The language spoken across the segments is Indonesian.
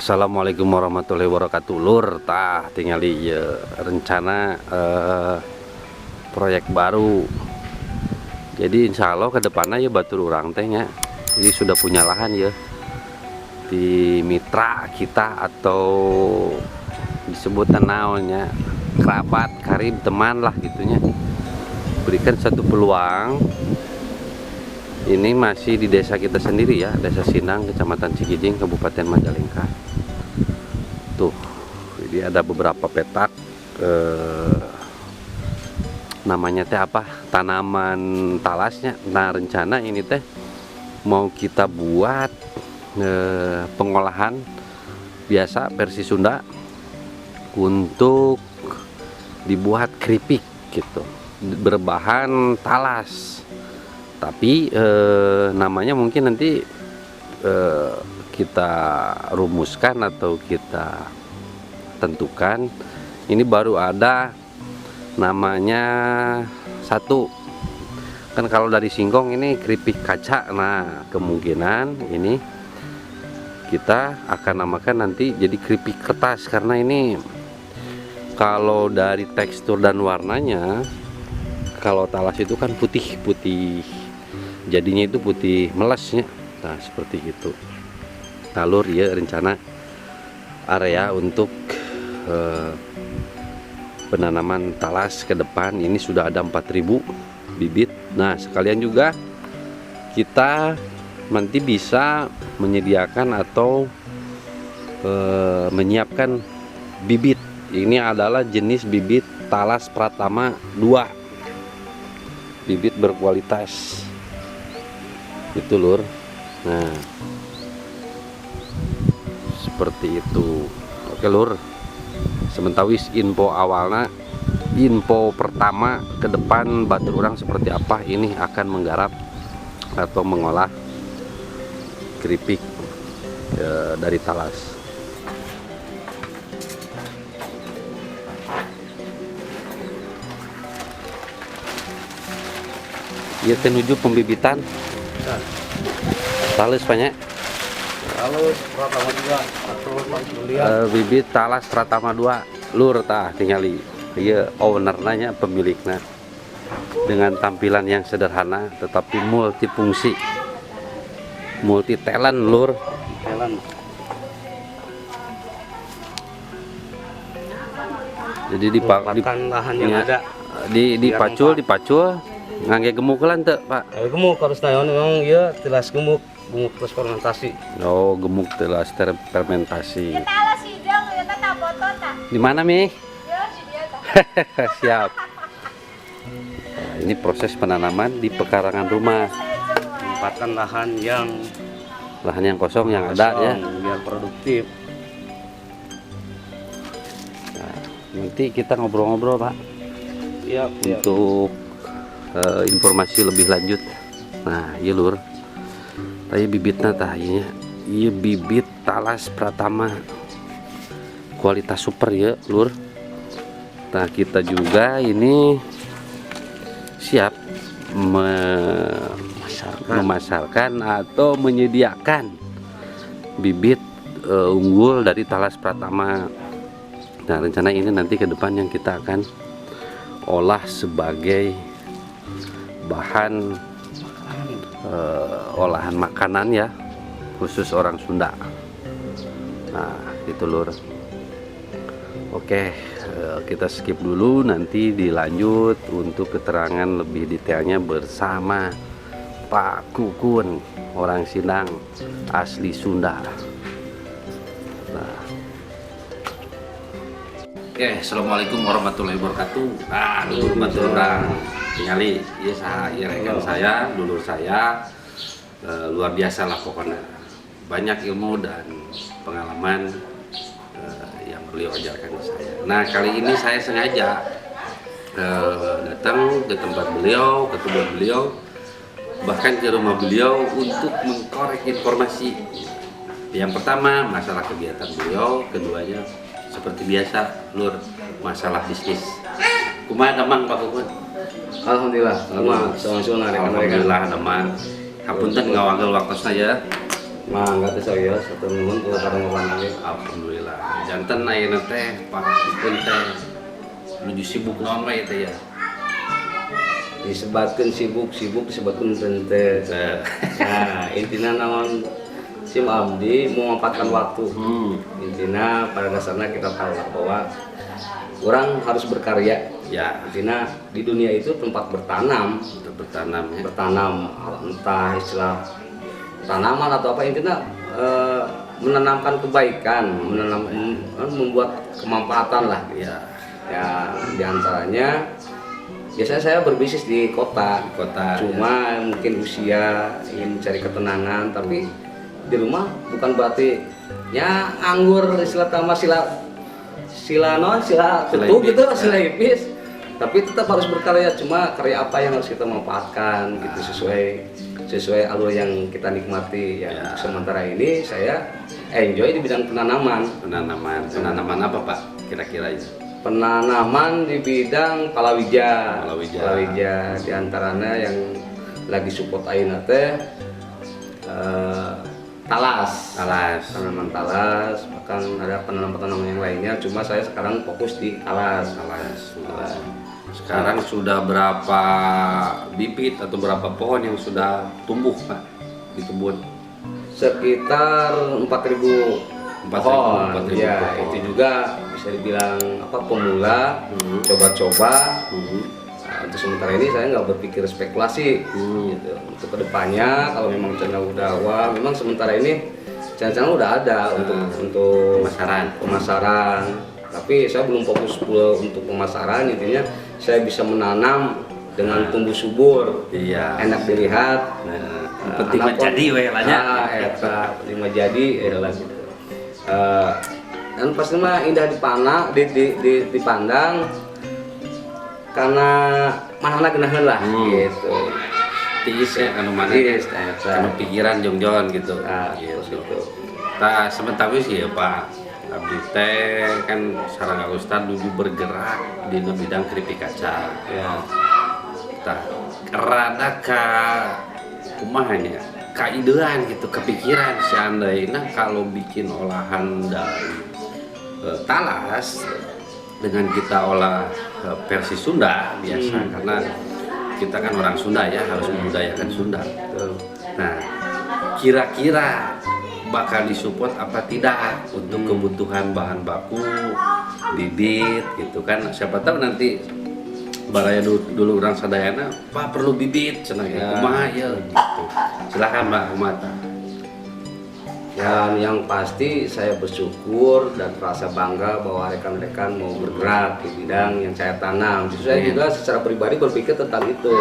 Assalamualaikum warahmatullahi wabarakatuh. Lur, tinggal di rencana proyek baru. Jadi insya Allah ke depannya ya batur urang tehnya. Jadi sudah punya lahan ya di mitra kita atau disebut naonnya kerabat, karib, teman lah gitunya. Berikan satu peluang. Ini masih di desa kita sendiri ya, Desa Sindang, Kecamatan Cikijing, Kabupaten Majalengka. Tuh, jadi ada beberapa petak namanya teh apa? Tanaman talasnya. Nah, rencana ini teh mau kita buat pengolahan biasa versi Sunda untuk dibuat keripik gitu. Berbahan talas. Tapi namanya mungkin nanti kita rumuskan atau kita tentukan. Ini baru ada namanya satu. Kan kalau dari singkong ini keripik kaca. Nah, kemungkinan ini kita akan namakan nanti jadi keripik kertas, karena ini kalau dari tekstur dan warnanya, kalau talas itu kan putih-putih, jadinya itu putih melasnya. Nah, seperti itu. Alur ya rencana area untuk penanaman talas ke depan. Ini sudah ada 4.000 bibit. Nah, sekalian juga kita nanti bisa menyediakan atau menyiapkan bibit. Ini adalah jenis bibit talas Pratama 2, bibit berkualitas itu lur. Nah, seperti itu. Oke lur, sementawis info awalnya, info pertama ke depan batur urang seperti apa, ini akan menggarap atau mengolah keripik dari talas. Ya, menuju pembibitan talas banyak. Talas Pratama 2 bibit talas Pratama 2 lur, tinggali iya owner nanya, pemiliknya, dengan tampilan yang sederhana tetapi multifungsi, multi talent lur. Jadi dipakan lahan yang ada dipacul ngangge gemuk lan teu Pak? Gemuk harus naon memang ieu tilas gemuk terus fermentasi. Oh, gemuk telas fermentasi. Kita ala sidang ya tata botol tak. Di mana Mi? Ya si dia tak. Siap. Nah, ini proses penanaman di pekarangan rumah. Tempatkan lahan yang Kosong yang ada ya. Biar produktif. Nah, nanti kita ngobrol-ngobrol Pak. Iya. Untuk informasi lebih lanjut. Nah, iya lur. Tadi bibitnya iya bibit talas Pratama kualitas super ya lur. Nah, kita juga ini siap memasarkan atau menyediakan bibit unggul dari talas Pratama. Nah, rencana ini nanti ke depan yang kita akan olah sebagai bahan olahan makanan ya, khusus orang Sunda. Nah, itu lur. Oke, kita skip dulu, nanti dilanjut untuk keterangan lebih detailnya bersama Pak Kukun, orang Sindang asli Sunda. Nah. Oke, assalamualaikum warahmatullahi wabarakatuh. Dulur batur urang tinggali ieu saha ieu rekan saya, dulur saya, luar biasa lah pokoknya. Banyak ilmu dan pengalaman yang beliau ajarkan ke saya. Nah, kali ini saya sengaja datang ke tempat beliau, ke kebun beliau, bahkan ke rumah beliau untuk mengkorek informasi. Yang pertama masalah kegiatan beliau, keduanya seperti biasa lur, masalah bisnis. Kumaha damang Pak Kukun? Alhamdulillah. Alhamdulillah damang. Hapunten ngawagel waktu saya. Mangga teh saya satu temen kalau kadang lagi. Alhamdulillah. Jantan ayeuna teh pun teh menuju sibuk naon we teh ya. Disebatkeun sibuk disebutkeun teu. Nah, intina naon sim abdi memanfaatkan waktu. Intina pada dasarnya kita tahu lah bahwa orang harus berkarya. Ya, Intina di dunia itu tempat bertanam, untuk bertanam ya. bertanam entah istilah tanaman atau apa, intinya menanamkan kebaikan, membuat kemanfaatan lah gitu. Ya, Ya diantaranya biasanya saya berbisnis di kota, cuma mungkin usia ingin mencari ketenangan, tapi di rumah bukan berarti ya anggur istilah tambah sila kutu gitu, sila hipis, tapi tetap harus berkarya. Cuma karya apa yang harus kita manfaatkan gitu sesuai alur yang kita nikmati ya. Untuk sementara ini saya enjoy di bidang penanaman apa Pak kira-kira itu? Penanaman di bidang palawija. Palawija. Di antaranya yang lagi support ayeuna teh talas, tanaman talas, bahkan ada penanaman-penanaman yang lainnya, cuma saya sekarang fokus di talas. Sekarang sudah berapa bibit atau berapa pohon yang sudah tumbuh Pak di kebun? Sekitar 4.000 pohon. 4.000 Ya, pohon. itu juga bisa dibilang pemula, coba-coba. Untuk sementara ini saya nggak berpikir spekulasi gitu. Untuk kedepannya kalau memang channel udah memang sementara ini channel udah ada untuk pemasaran. Tapi saya belum fokus untuk pemasaran. Intinya saya bisa menanam dengan tumbuh subur, enak dilihat. Penting menjadi penting menjadi lah gitu. Dan pasti mah indah dipandang karena mana genaheun lah gitu. Tiis ya anu mana anu pikiran jongjon gitu. Gitu. Tah sementara sih ya Pak abdi teh kan sareng Ustad dulu bergerak di bidang keripik kaca ya. Tah rada ka kumaha nya kaidean gitu, kepikiran seandainya kalau bikin olahan dari talas dengan kita olah versi Sunda biasa, karena kita kan orang Sunda ya, harus membudayakan Sunda. Nah, kira-kira bakal disupport apa tidak untuk kebutuhan bahan baku, bibit gitu kan? Siapa tahu nanti baraya dulu orang sadayana, Pak perlu bibit, cenah ya, kumaha ya gitu. Silakan Mbak Umata. Dan yang pasti saya bersyukur dan merasa bangga bahwa rekan-rekan mau bergerak di bidang yang saya tanam. Justru saya juga secara pribadi berpikir tentang itu.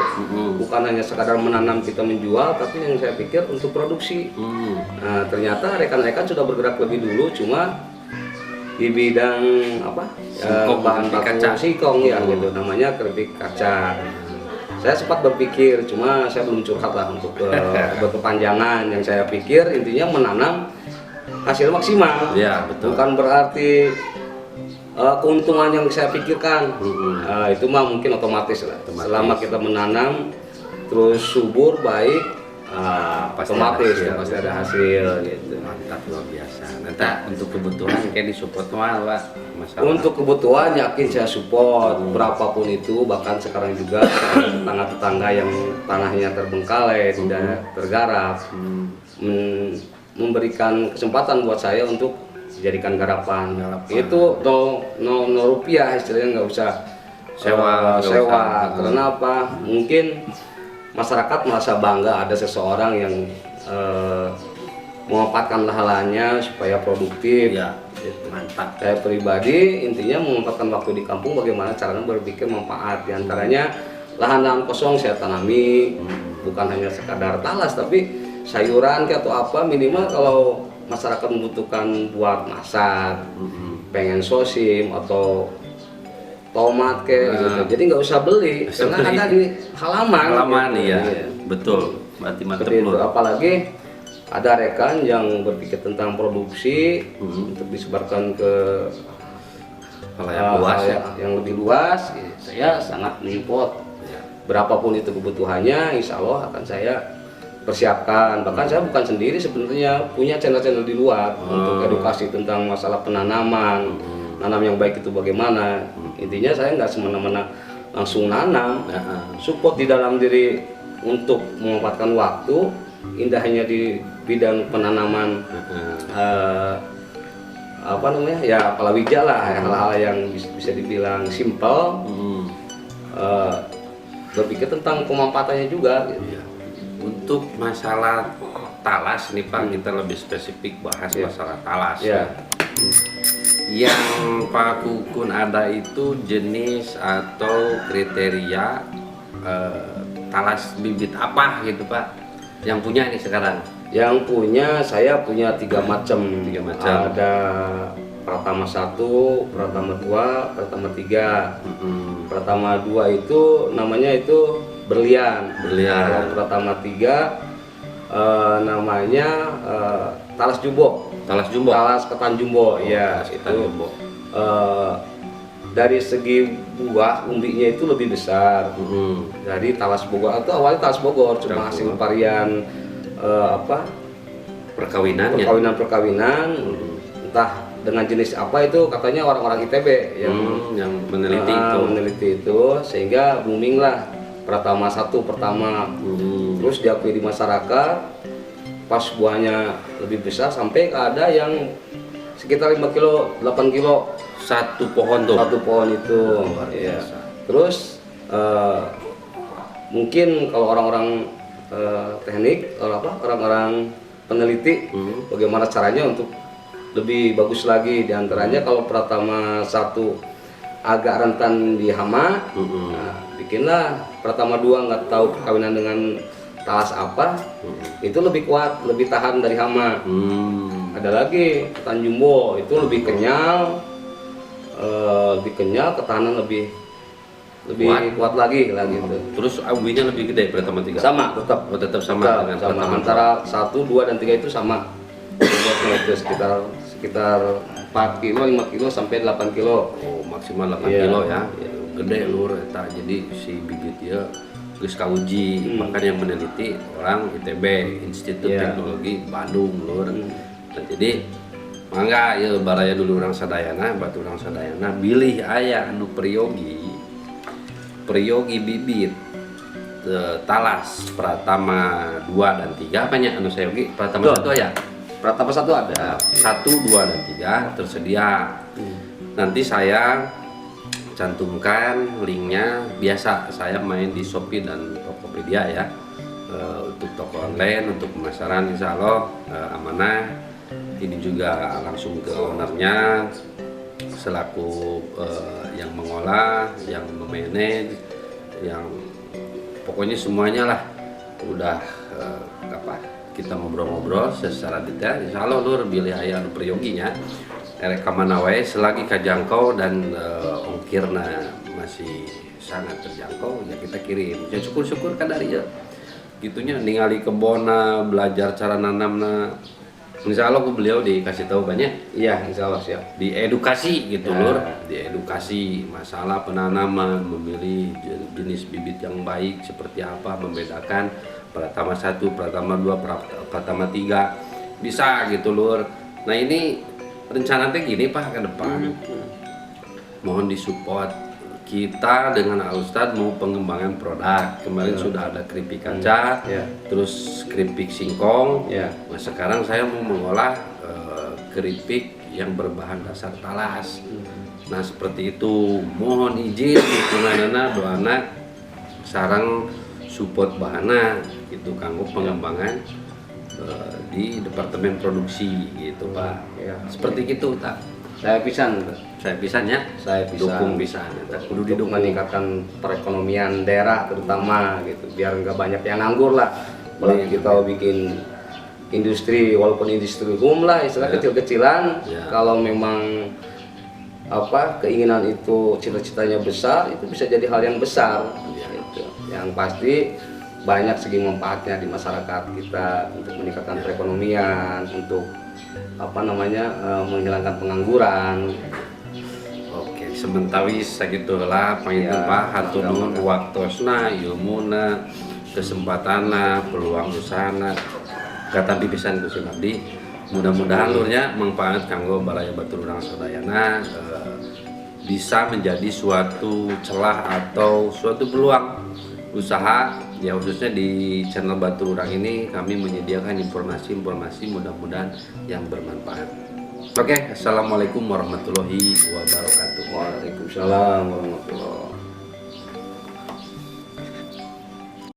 Bukan hanya sekadar menanam kita menjual, tapi yang saya pikir untuk produksi. Nah, ternyata rekan-rekan sudah bergerak lebih dulu, cuma di bidang apa? Bahan baku singkong ya gitu, namanya keripik kaca. Saya sempat berpikir, cuma saya belum curhat lah untuk berkepanjangan. Yang saya pikir intinya menanam hasil maksimal. Ya, betul. Bukan berarti keuntungan yang saya pikirkan. Itu mah mungkin otomatis lah. Selama kita menanam terus subur baik, pasti ada hasil gitu. Mantap, luar biasa. Nanti untuk kebutuhan kayak disupport mahal Pak. Masalah. Untuk kebutuhan yakin saya support berapapun itu, bahkan sekarang juga tetangga-tetangga yang tanahnya terbengkalai tidak tergarap memberikan kesempatan buat saya untuk dijadikan garapan. Itu no rupiah istilahnya, nggak usah sewa. Karena apa? Mungkin masyarakat merasa bangga ada seseorang yang memanfaatkan lahannya supaya produktif. Ya, mantap. Saya pribadi intinya memanfaatkan waktu di kampung, bagaimana caranya berpikir manfaat. Di antaranya lahan-lahan kosong saya tanami, bukan hanya sekadar talas tapi sayuran atau apa, minimal kalau masyarakat membutuhkan buat masak, pengen sosim atau tomat gitu. Jadi nggak usah beli karena ada di halaman gitu. Ya. Betul, berarti mantap loh. Apalagi ada rekan yang berpikir tentang produksi untuk disebarkan ke yang lebih luas. Saya sangat mengimport berapapun itu kebutuhannya, insya Allah akan saya persiapkan. Bahkan saya bukan sendiri sebenarnya, punya channel-channel di luar untuk edukasi tentang masalah penanaman, nanam yang baik itu bagaimana. Intinya saya nggak semena-mena langsung nanam, support di dalam diri untuk memanfaatkan waktu, indah hanya di bidang penanaman apa namanya ya palawija lah, hal-hal yang bisa dibilang simple. Berpikir tentang pemanfaatannya juga gitu. Untuk masalah talas nih Pak, kita lebih spesifik bahas masalah talas. Yang Pak Kukun ada itu jenis atau kriteria talas bibit apa gitu Pak yang punya ini sekarang? Yang punya, saya punya 3 macam. Ada Pratama 1, Pratama 2, Pratama 3. Pratama 2 itu namanya itu berlian. Kalau Pratama 3 namanya talas jumbo. Talas ketan jumbo. Ya, itu jumbo. Dari segi buah umbinya itu lebih besar. Jadi talas Bogor itu awalnya talas Bogor, cuma hasil varian perkawinan, entah dengan jenis apa itu, katanya orang-orang ITB yang meneliti itu, sehingga booming lah Pratama 1 pertama. Terus diakui di masyarakat, pas buahnya lebih besar sampai ada yang sekitar 5 kilo, 8 kilo satu pohon tuh. Satu pohon itu. Ya. Terus mungkin kalau orang-orang teknik, orang-orang peneliti, bagaimana caranya untuk lebih bagus lagi. Diantaranya kalau Pratama 1 agak rentan di hama, nah, bikinlah Pratama 2 nggak tahu perkawinan dengan talas apa, itu lebih kuat, lebih tahan dari hama. Ada lagi ketan jumbo, itu lebih kenyal, ketahanan lebih kuat lagi gitu. Terus umbinya lebih gede Pratama 3? Sama, tetap sama dengan sama. Pratama Antara 1, 2, dan 3 itu sama. Itu sekitar 4 kilo, 5 kilo sampai 8 kilo. Oh, maksimal 8 kilo ya. Gede lur eta. Jadi si bibit ya geus kauji. Bahkan yang meneliti orang ITB, Institut Teknologi Bandung lur. Nah, jadi mangga ya baraya dulu urang sadayana, batu urang sadayana bilih aya anu Priyogi bibit talas Pratama 2 dan 3 apa nya anu sayogi Pratama 1 ya? Pratama 1 ada 1, 2, dan 3 tersedia. Nanti saya cantumkan linknya. Biasa saya main di Shopee dan Tokopedia ya. Untuk toko online, untuk pemasaran insya Allah amanah. Ini juga langsung ke ownernya selaku yang mengolah, yang memanage, yang pokoknya semuanya lah udah kita ngobrol-ngobrol secara detail. Insya Allah lur bilih aya anu Priyoginya erek kamana wae selagi kajangkau dan ongkirna masih sangat terjangkau ya kita kirim. Ya syukur-syukur kan dari ya gitunya ningali kebona, belajar cara nanamna. Insya Allah beliau dikasih tahu banyak. Iya, insya Allah siap. Diedukasi gitu lur, diedukasi masalah penanaman, memilih jenis bibit yang baik seperti apa, membedakan Pratama 1, Pratama 2, Pratama 3 bisa gitu lur. Nah ini rencananya gini Pak ke depan, mohon disupport. Kita dengan Al Ustadz mau pengembangan produk. Kemarin sudah ada keripik kaca, terus keripik singkong. Nah sekarang saya mau mengolah keripik yang berbahan dasar talas. Nah seperti itu. Mohon izin hitunganana doana sarang support bahana gitu kanggo pengembangan di departemen produksi gitu Pak. Seperti itu tak. Saya pisan ya. Saya dukung pisan. Kudu didukung meningkatkan perekonomian daerah terutama gitu, biar nggak banyak yang nganggur lah. Apalagi kita bikin industri, walaupun industri umum lah, istilah kecil-kecilan. Kalau memang keinginan itu cita-citanya besar, itu bisa jadi hal yang besar. Gitu. Yang pasti banyak segi manfaatnya di masyarakat kita untuk meningkatkan perekonomian, untuk menghilangkan pengangguran. Oke, sementawis sagitulah panginten Pak hatur nuhun waktosna, ilmuna, kesempatan peluang usaha kata pipisan ku Abdi. Mudah-mudahan lurnya manfaat kanggo Balaya Batururang Sadayana bisa menjadi suatu celah atau suatu peluang usaha ya, khususnya di channel Batururang ini kami menyediakan informasi-informasi mudah-mudahan yang bermanfaat. Oke, assalamualaikum warahmatullahi wabarakatuh. Waalaikumsalam warahmatullahi wabarakatuh.